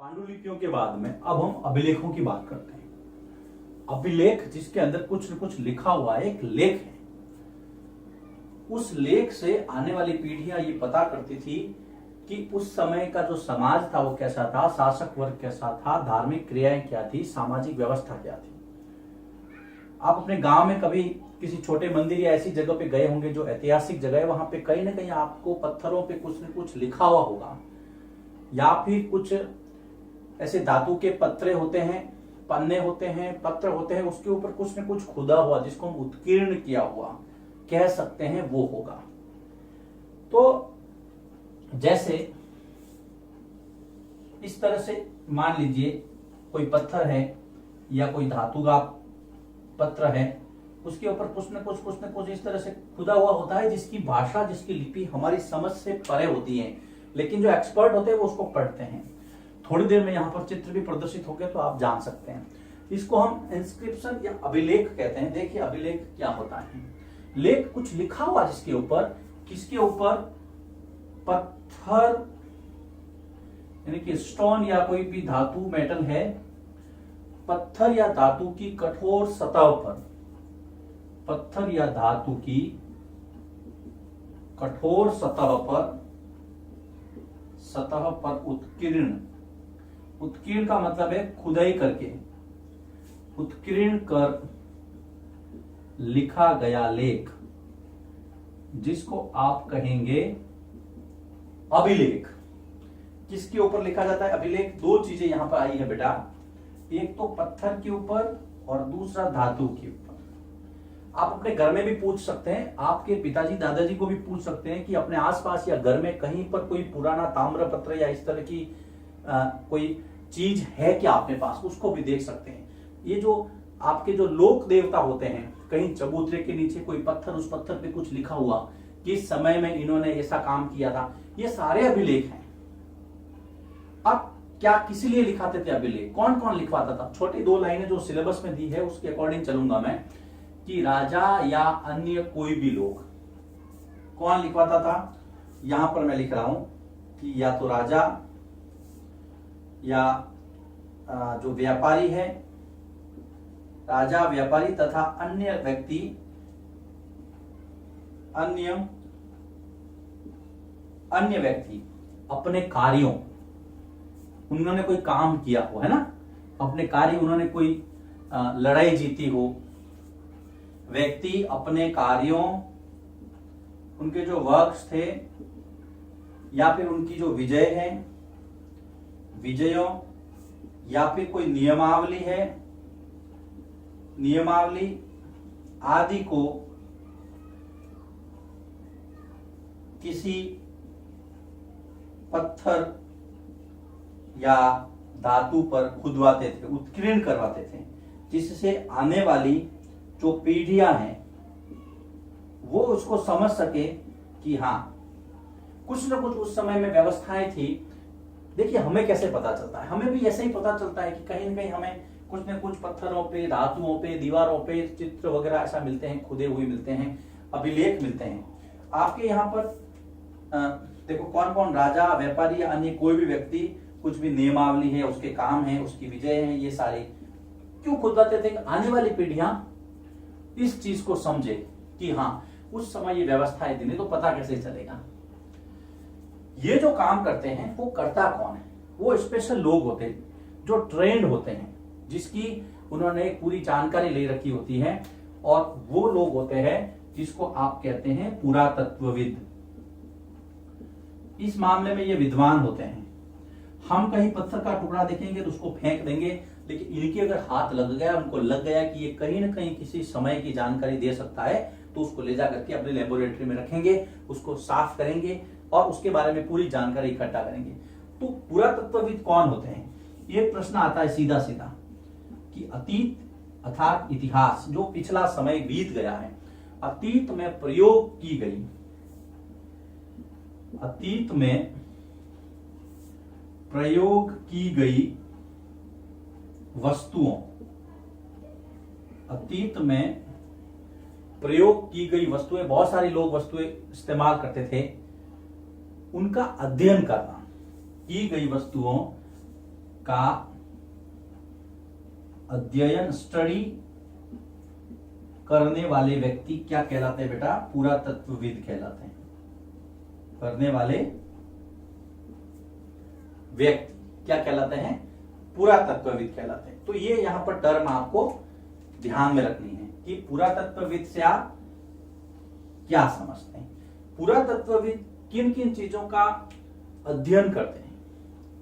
पांडुलिपियों के बाद में अब हम अभिलेखों की बात करते हैं। अभिलेख जिसके अंदर कुछ न कुछ लिखा हुआ है, एक लेख है। उस लेख से आने वाली पीढ़ियां ये पता करती थी कि उस समय का जो समाज था वो कैसा था, शासक वर्ग कैसा था, धार्मिक क्रियाएं क्या थी, सामाजिक व्यवस्था क्या थी। आप अपने गांव में कभी किसी छोटे मंदिर या ऐसी जगह पे गए होंगे जो ऐतिहासिक जगह है, वहां पे कहीं ना कहीं आपको पत्थरों पे कुछ न कुछ लिखा हुआ होगा, या फिर कुछ ऐसे धातु के पत्रे होते हैं, पन्ने होते हैं, पत्र होते हैं, उसके ऊपर कुछ न कुछ खुदा हुआ जिसको हम उत्कीर्ण किया हुआ कह सकते हैं वो होगा। तो जैसे इस तरह से मान लीजिए कोई पत्थर है या कोई धातु का पत्र है, उसके ऊपर कुछ न कुछ इस तरह से खुदा हुआ होता है जिसकी भाषा, जिसकी लिपि हमारी समझ से परे होती है, लेकिन जो एक्सपर्ट होते हैं वो उसको पढ़ते हैं। थोड़ी देर में यहाँ पर चित्र भी प्रदर्शित हो गया तो आप जान सकते हैं। इसको हम इंस्क्रिप्शन या अभिलेख कहते हैं। देखिए अभिलेख क्या होता है। लेख कुछ लिखा हुआ जिसके ऊपर, किसके ऊपर, पत्थर यानी कि स्टोन या कोई भी धातु मेटल है, पत्थर या धातु की कठोर सतह पर, पत्थर या धातु की कठोर सतह पर उत्कीर्ण, उत्कीर्ण का मतलब है खुदाई करके, उत्कीर्ण कर लिखा गया लेख, जिसको आप कहेंगे अभिलेख। किसके ऊपर लिखा जाता है अभिलेख? दो चीजें यहां पर आई है बेटा, एक तो पत्थर के ऊपर और दूसरा धातु के ऊपर। आप अपने घर में भी पूछ सकते हैं, आपके पिताजी दादाजी को भी पूछ सकते हैं कि अपने आसपास या घर में कहीं पर कोई पुराना ताम्र पत्र या इस तरह की कोई चीज है क्या आपके पास, उसको भी देख सकते हैं। ये जो आपके जो लोक देवता होते हैं, कहीं चबूतरे के नीचे कोई पत्थर, उस पत्थर पे कुछ लिखा हुआ, किस समय में इन्होंने ऐसा काम किया था, ये सारे अभिलेख हैं। अब क्या किसी लिए लिखाते थे अभिलेख? कौन कौन लिखवाता था? छोटी दो लाइनें जो सिलेबस में दी है उसके अकॉर्डिंग चलूंगा मैं, कि राजा या अन्य कोई भी लोग। कौन लिखवाता था? यहां पर मैं लिख रहा हूं कि या तो राजा या जो व्यापारी है, राजा, व्यापारी तथा अन्य व्यक्ति, अन्य व्यक्ति अपने कार्यों, उन्होंने कोई काम किया हो, है ना, अपने कार्य, उन्होंने कोई लड़ाई जीती हो, व्यक्ति अपने कार्यों, उनके जो वर्क्स थे या फिर उनकी जो विजय है, विजयों, या फिर कोई नियमावली है, नियमावली आदि को किसी पत्थर या धातु पर खुदवाते थे, उत्कीर्ण करवाते थे, जिससे आने वाली जो पीढ़ियां हैं वो उसको समझ सके कि हाँ कुछ न कुछ उस समय में व्यवस्थाएं थी। देखिए हमें कैसे पता चलता है? हमें भी ऐसे ही पता चलता है कि कहीं न कहीं हमें कुछ न कुछ पत्थरों पे, धातुओं पे, दीवारों पे चित्र वगैरह ऐसा मिलते हैं, खुदे हुए मिलते हैं, अभिलेख मिलते हैं। आपके यहाँ पर देखो कौन कौन, राजा, व्यापारी या अन्य कोई भी व्यक्ति, कुछ भी नियमावली है, उसके काम है, उसकी विजय है, ये सारे क्यों खुदवाते थे? आने वाली पीढ़ियां इस चीज को समझे कि हाँ उस समय ये व्यवस्थाएं थी, नहीं तो पता कैसे चलेगा। ये जो काम करते हैं वो करता कौन है? वो स्पेशल लोग होते हैं जो ट्रेंड होते हैं, जिसकी उन्होंने एक पूरी जानकारी ले रखी होती है, और वो लोग होते हैं जिसको आप कहते हैं पुरातत्वविद। इस मामले में ये विद्वान होते हैं। हम कहीं पत्थर का टुकड़ा देखेंगे तो उसको फेंक देंगे, लेकिन इनके अगर हाथ लग गया, उनको लग गया कि ये कहीं ना कहीं किसी समय की जानकारी दे सकता है, तो उसको ले जाकर के अपने लेबोरेटरी में रखेंगे, उसको साफ करेंगे और उसके बारे में पूरी जानकारी इकट्ठा करेंगे। तो पुरातत्वविद कौन होते हैं? ये प्रश्न आता है सीधा सीधा कि अतीत अर्थात इतिहास, जो पिछला समय बीत गया है, अतीत में प्रयोग की गई, अतीत में प्रयोग की गई वस्तुओं, अतीत में प्रयोग की गई वस्तुएं, बहुत सारे लोग वस्तुएं इस्तेमाल करते थे, उनका अध्ययन करना, की गई वस्तुओं का अध्ययन स्टडी करने वाले व्यक्ति क्या कहलाते हैं बेटा? पुरातत्वविद कहलाते हैं। करने वाले व्यक्ति क्या कहलाते हैं? पुरातत्वविद कहलाते हैं। तो ये यहां पर टर्म आपको ध्यान में रखनी है कि पुरातत्वविद से आप क्या समझते हैं। पुरातत्वविद किन किन चीजों का अध्ययन करते हैं,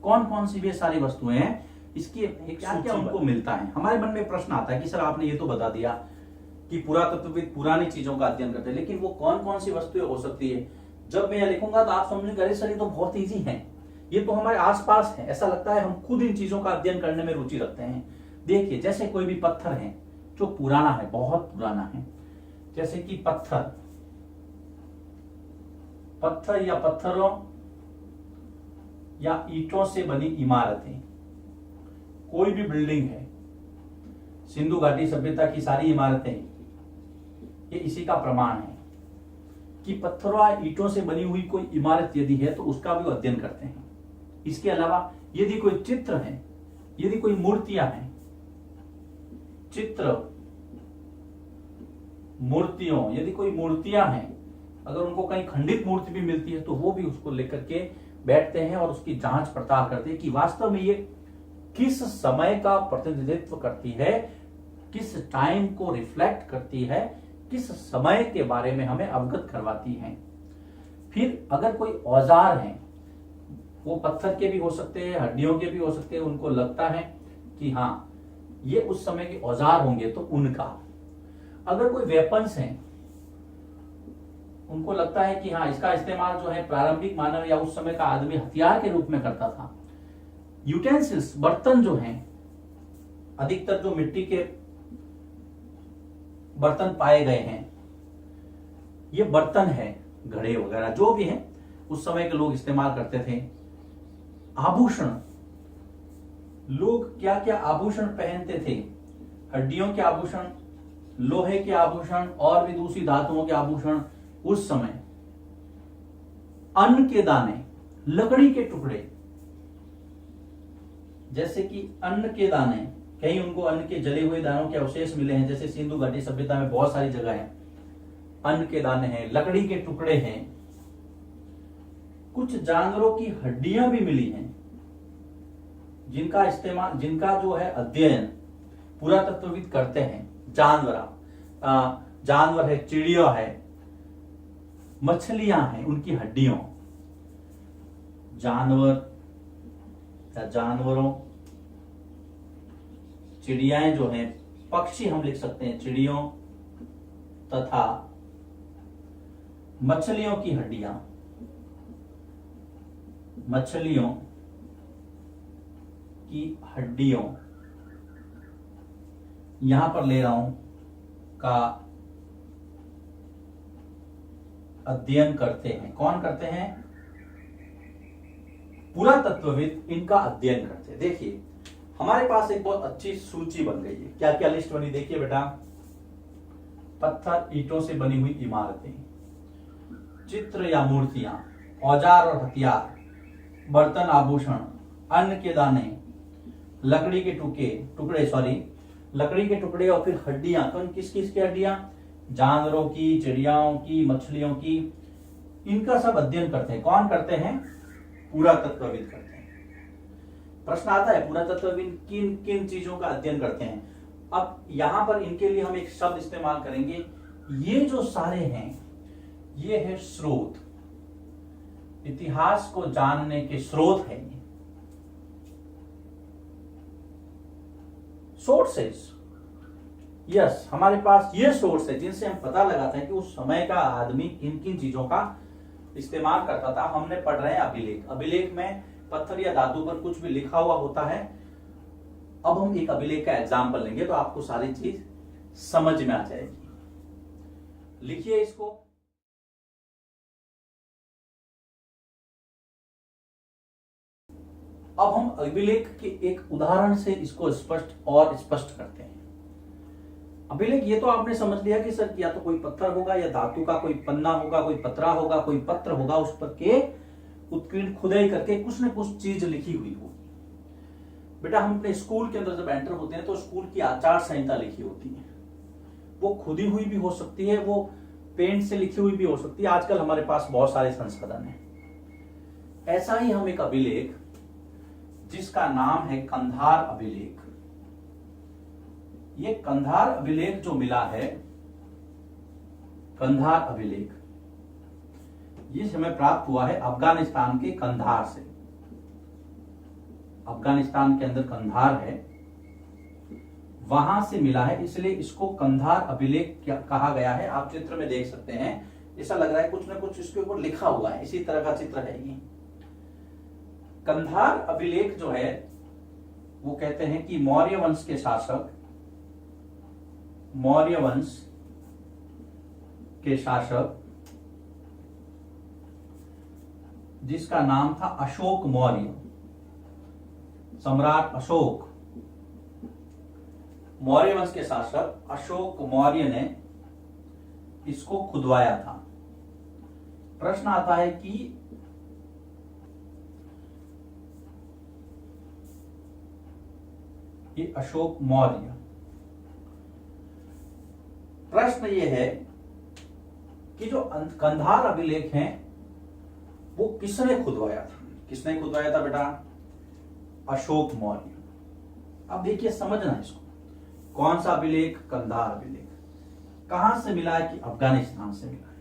कौन कौन सी वे सारी वस्तुएं हैं, इसकी क्या क्या उनको मिलता है। हमारे मन में प्रश्न आता है कि सर आपने ये तो बता दिया कि पुरातत्वविद पुरानी चीजों का अध्ययन करते हैं, लेकिन वो कौन कौन सी वस्तुएं हो सकती है। जब मैं यह लिखूंगा तो आप समझेंगे अरे सर ये तो बहुत इजी है, ये तो हमारे आसपास है, ऐसा लगता है हम खुद इन चीजों का अध्ययन करने में रुचि रखते हैं। देखिए जैसे कोई भी पत्थर है जो पुराना है, बहुत पुराना है, जैसे कि पत्थर या पत्थरों या ईंटों से बनी इमारतें, कोई भी बिल्डिंग है, सिंधु घाटी सभ्यता की सारी इमारतें, ये इसी का प्रमाण है कि पत्थरों या ईंटों से बनी हुई कोई इमारत यदि है तो उसका भी अध्ययन करते हैं। इसके अलावा यदि कोई चित्र है, यदि कोई मूर्तियां हैं, चित्र मूर्तियों, यदि कोई मूर्तियां हैं, अगर उनको कहीं खंडित मूर्ति भी मिलती है तो वो भी उसको लेकर के बैठते हैं और उसकी जांच पड़ताल करते हैं कि वास्तव में ये किस समय का प्रतिनिधित्व करती है, किस टाइम को रिफ्लेक्ट करती है, किस समय के बारे में हमें अवगत करवाती है। फिर अगर कोई औजार है, वो पत्थर के भी हो सकते हैं, हड्डियों के भी हो सकते हैं, उनको लगता है कि हाँ ये उस समय के औजार होंगे तो उनका। अगर कोई वेपन्स हैं, उनको लगता है कि हाँ इसका इस्तेमाल जो है प्रारंभिक मानव या उस समय का आदमी हथियार के रूप में करता था। यूटेंसिल्स, बर्तन जो हैं, अधिकतर जो मिट्टी के बर्तन पाए गए हैं, ये बर्तन है, घड़े वगैरह जो भी है उस समय के लोग इस्तेमाल करते थे। आभूषण, लोग क्या क्या आभूषण पहनते थे, हड्डियों के आभूषण, लोहे के आभूषण और भी दूसरी धातुओं के आभूषण उस समय। अन्न के दाने, लकड़ी के टुकड़े, जैसे कि अन्न के दाने, कहीं उनको अन्न के जले हुए दानों के अवशेष मिले हैं, जैसे सिंधु घाटी सभ्यता में बहुत सारी जगह है, अन्न के दाने हैं, लकड़ी के टुकड़े हैं, कुछ जानवरों की हड्डियां भी मिली हैं जिनका इस्तेमाल, जिनका जो है अध्ययन पुरातत्वविद करते हैं। जानवर है, चिड़िया है, मछलियां हैं, उनकी हड्डियों, जानवर या जानवरों, चिड़ियाएं जो हैं, पक्षी हम लिख सकते हैं, चिड़ियों तथा मछलियों की हड्डियां, मछलियों की हड्डियों, यहां पर ले रहा हूं, का अध्ययन करते हैं। कौन करते हैं? पुरातत्वविद इनका अध्ययन करते हैं। देखिए हमारे पास एक बहुत अच्छी सूची बन गई है। क्या क्या लिस्ट बनी देखिए बेटा, पत्थर ईंटों से बनी हुई इमारतें, चित्र या मूर्तियां, औजार और हथियार, बर्तन आभूषण, अन्न के दाने, लकड़ी के लकड़ी के टुकड़े और फिर हड्डियां। कौन किस किस की हड्डियां? जानवरों की, चिड़ियाओं की, मछलियों की, इनका सब अध्ययन करते हैं। कौन करते हैं? पुरातत्वविद करते हैं। प्रश्न आता है पुरातत्वविद किन किन चीजों का अध्ययन करते हैं। अब यहां पर इनके लिए हम एक शब्द इस्तेमाल करेंगे, ये जो सारे हैं ये है स्रोत, इतिहास को जानने के स्रोत है ये, सोर्सेस। यस, हमारे पास ये सोर्स है जिनसे हम पता लगाते हैं कि उस समय का आदमी किन किन चीजों का इस्तेमाल करता था। हमने पढ़ रहे हैं अभिलेख। अभिलेख में पत्थर या धातु पर कुछ भी लिखा हुआ होता है। अब हम एक अभिलेख का एग्जाम्पल लेंगे तो आपको सारी चीज समझ में आ जाएगी। लिखिए इसको। अब हम अभिलेख के एक उदाहरण से इसको स्पष्ट करते हैं। अभिलेख ये तो आपने समझ लिया कि सर या तो कोई पत्थर होगा या धातु का कोई पन्ना होगा, कोई पतरा होगा, कोई पत्र होगा, उस पर के उत्कीर्ण खुदाई करके कुछ न कुछ चीज लिखी हुई होगी। बेटा हम अपने स्कूल के अंदर जब एंटर होते हैं तो स्कूल की आचार संहिता लिखी होती है, वो खुदी हुई भी हो सकती है, वो पेंट से लिखी हुई भी हो सकती है। आजकल हमारे पास बहुत सारे संसाधन हैं। ऐसा ही हम एक अभिलेख जिसका नाम है कंधार अभिलेख, ये कंधार अभिलेख जो मिला है, कंधार अभिलेख, ये हमें प्राप्त हुआ है अफगानिस्तान के कंधार से। अफगानिस्तान के अंदर कंधार है, वहां से मिला है, इसलिए इसको कंधार अभिलेख कहा गया है। आप चित्र में देख सकते हैं, ऐसा लग रहा है कुछ ना कुछ इसके ऊपर लिखा हुआ है, इसी तरह का चित्र है ये। कंधार अभिलेख जो है वो कहते हैं कि मौर्य वंश के शासक, मौर्य वंश के शासक जिसका नाम था अशोक मौर्य, सम्राट अशोक, मौर्य वंश के शासक अशोक मौर्य ने इसको खुदवाया था। प्रश्न आता है कि ये अशोक मौर्य, प्रश्न ये है कि जो कंधार अभिलेख हैं वो किसने खुदवाया था? किसने खुदवाया था बेटा? अशोक मौर्य। अब देखिए समझना इसको, कौन सा अभिलेख? कंधार अभिलेख। कहां से मिला है? कि अफगानिस्तान से मिला है।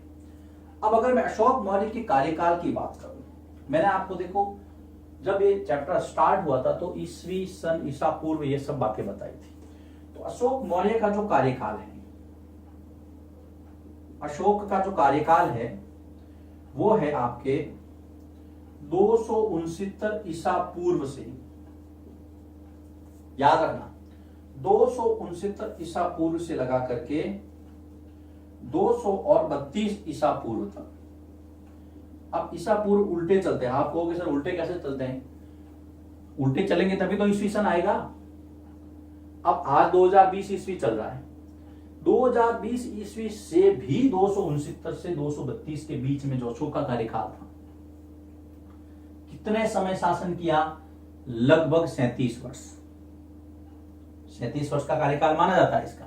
अब अगर मैं अशोक मौर्य के कार्यकाल की बात करूं, मैंने आपको देखो जब ये चैप्टर स्टार्ट हुआ था तो ईसवी सन ईसा पूर्व ये सब बातें बताई थी। तो अशोक मौर्य का जो कार्यकाल है, अशोक का जो कार्यकाल है वो है आपके 269 ईसा पूर्व से, याद रखना 269 ईसा पूर्व से लगा करके 232 ईसा पूर्व तक। अब ईसा पूर्व उल्टे चलते हैं, आप कहोगे सर उल्टे कैसे चलते हैं? उल्टे चलेंगे तभी तो ईस्वी सन आएगा। अब आज 2020 ईस्वी चल रहा है, 2020 ईस्वी से भी 269 से 232 के बीच में जो अशोक का कार्यकाल था, कितने समय शासन किया? लगभग 37 वर्ष। 37 वर्ष का कार्यकाल माना जाता है इसका।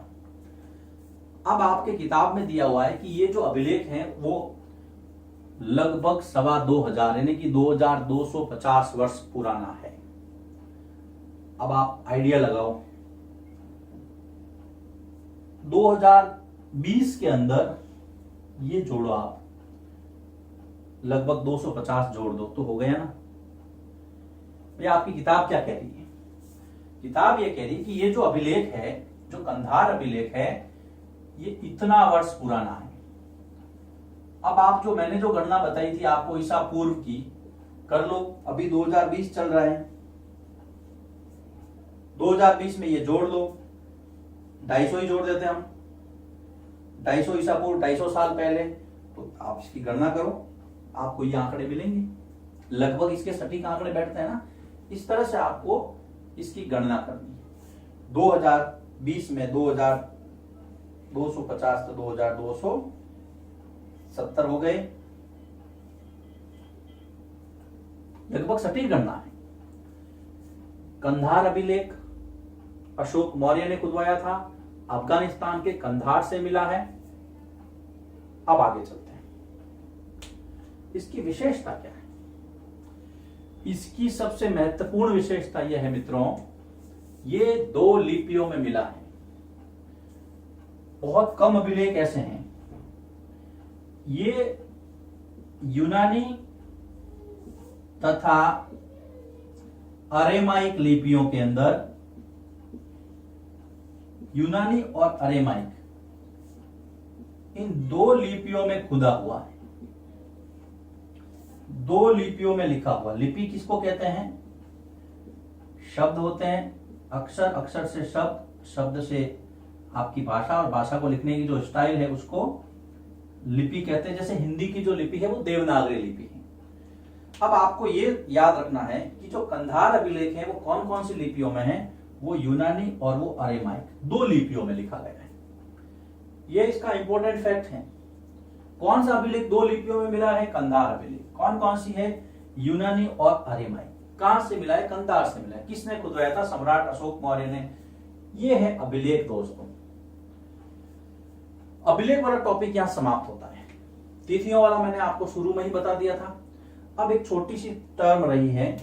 अब आपके किताब में दिया हुआ है कि ये जो अभिलेख हैं वो लगभग 2,250 यानी कि 2,250 वर्ष पुराना है। अब आप आइडिया लगाओ, 2020 के अंदर ये जोड़ो आप, लगभग 250 जोड़ दो तो हो गया ना। भैया आपकी किताब क्या कह रही है? किताब ये कह रही है कि ये जो अभिलेख है, जो कंधार अभिलेख है, ये इतना वर्ष पुराना है। अब आप जो मैंने जो गणना बताई थी आपको ईसा पूर्व की, कर लो। अभी 2020 चल रहा है, 2020 में ये जोड़ लो, 250 ही जोड़ देते हैं हम, 250 ईसा पूर्व, 250 साल पहले। तो आप इसकी गणना करो, आपको ये आंकड़े मिलेंगे। लगभग इसके सटीक आंकड़े बैठते हैं ना, इस तरह से आपको इसकी गणना करनी है। 2020 में 2,250 तो 2,270 हो गए, लगभग सटीक गणना है। कंधार अभिलेख अशोक मौर्य ने खुदवाया था, अफगानिस्तान के कंधार से मिला है। अब आगे चलते हैं, इसकी विशेषता क्या है? इसकी सबसे महत्वपूर्ण विशेषता यह है मित्रों, ये 2 लिपियों में मिला है। बहुत कम अभिलेख ऐसे हैं, ये यूनानी तथा अरेमाइक लिपियों के अंदर, यूनानी और अरेमाइक इन 2 लिपियों में खुदा हुआ है, 2 लिपियों में लिखा हुआ। लिपि किसको कहते हैं? शब्द होते हैं, अक्षर, अक्षर से शब्द, शब्द से आपकी भाषा, और भाषा को लिखने की जो स्टाइल है उसको लिपि कहते हैं। जैसे हिंदी की जो लिपि है वो देवनागरी लिपि है। अब आपको ये याद रखना है कि जो कंधार अभिलेख है वो कौन कौन सी लिपियों में है? वो यूनानी और वो अरेमाइक, 2 लिपियों में लिखा गया है। ये इसका इंपॉर्टेंट फैक्ट है। कौन सा अभिलेख 2 लिपियों में मिला है? कंधार अभिलेख। कौन कौन सी है? यूनानी और अरेमाइक। कहां से मिला है? कंधार से मिला है। किसने खुदवाया था? सम्राट अशोक मौर्य ने। ये है अभिलेख दोस्तों। अभिलेख वाला टॉपिक यहां समाप्त होता है। तिथियों वाला मैंने आपको शुरू में ही बता दिया था। अब एक छोटी सी टर्म रही है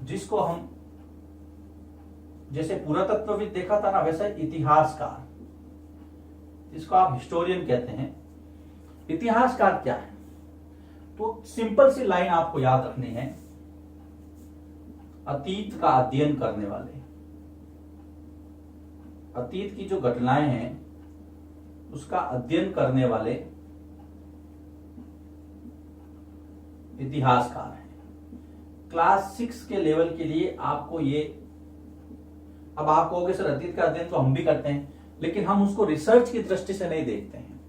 जिसको हम जैसे पुरातत्वविद देखा था ना, वैसे इतिहासकार, जिसको आप हिस्टोरियन कहते हैं। इतिहासकार क्या है? तो सिंपल सी लाइन आपको याद रखनी है, अतीत का अध्ययन करने वाले, अतीत की जो घटनाएं हैं उसका अध्ययन करने वाले इतिहासकार हैं। क्लास 6 के लेवल के लिए आपको ये, अब आप कहोगे सर अतीत का अध्ययन तो हम भी करते हैं, लेकिन हम उसको रिसर्च की दृष्टि से नहीं देखते हैं,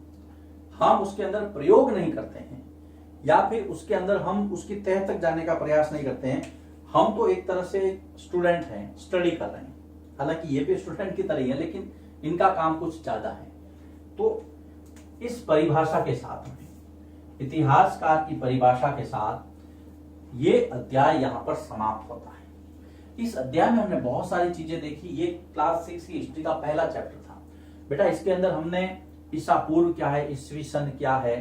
हम उसके अंदर प्रयोग नहीं करते हैं, या फिर उसके अंदर हम उसकी तह तक जाने का प्रयास नहीं करते हैं। हम तो एक तरह से स्टूडेंट हैं, स्टडी कर रहे हैं, हालांकि ये भी स्टूडेंट की तरह ही है, लेकिन इनका काम कुछ ज्यादा है। तो इस परिभाषा के साथ में, इतिहासकार की परिभाषा के साथ ये अध्याय यहां पर समाप्त होता है। इस अध्याय में हमने बहुत सारी चीजें देखी। ये क्लास 6 की हिस्ट्री का पहला चैप्टर था बेटा। इसके अंदर हमने ईसा पूर्व क्या है, ईसवी सन क्या है,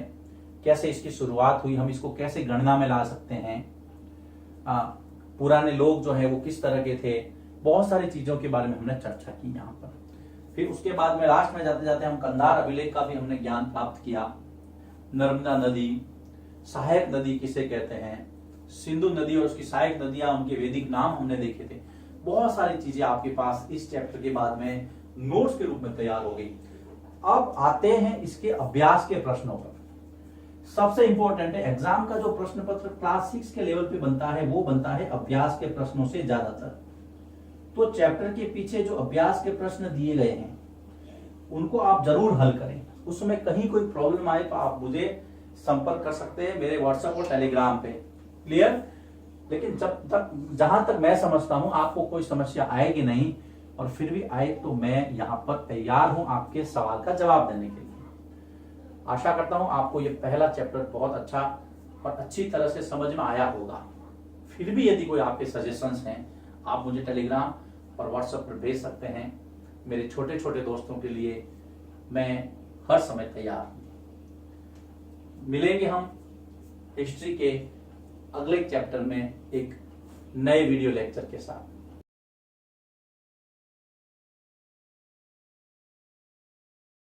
कैसे इसकी शुरुआत हुई, हम इसको कैसे गणना में ला सकते हैं, पुराने लोग जो है वो किस तरह के थे, बहुत सारी चीजों के बारे में हमने चर्चा की यहाँ पर। फिर उसके बाद में लास्ट में जाते जाते हम कंधार अभिलेख का भी हमने ज्ञान प्राप्त किया। नर्मदा नदी, सहायक नदी किसे कहते हैं, सिंधु नदी और उसकी सहायक नदियां, उनके वैदिक नाम हमने देखे थे। बहुत सारी चीजें आपके पास इस चैप्टर के बाद में नोट्स के रूप में तैयार हो गई। अब आते हैं इसके अभ्यास के प्रश्नों पर। सबसे इंपॉर्टेंट है, एग्जाम का जो प्रश्न पत्र क्लास 6 के लेवल पे बनता है वो बनता है अभ्यास के प्रश्नों से ज्यादातर। तो चैप्टर के पीछे जो अभ्यास के प्रश्न दिए गए हैं उनको आप जरूर हल करें। उसमें कहीं कोई प्रॉब्लम आए तो आप मुझे संपर्क कर सकते हैं मेरे व्हाट्सएप और टेलीग्राम पे। क्लियर? लेकिन जब तक, जहां तक मैं समझता हूं आपको कोई समस्या आएगी नहीं, और फिर भी आए तो मैं यहां पर तैयार हूं आपके सवाल का जवाब देने के लिए। आशा करता हूं आपको ये पहला चैप्टर बहुत अच्छा और अच्छी तरह से समझ में आया होगा। फिर भी यदि कोई आपके सजेशंस हैं आप मुझे टेलीग्राम और व्हाट्सएप पर भेज सकते हैं। मेरे छोटे छोटे दोस्तों के लिए मैं हर समय तैयार हूं। मिलेंगे हम हिस्ट्री के अगले चैप्टर में एक नए वीडियो लेक्चर के साथ।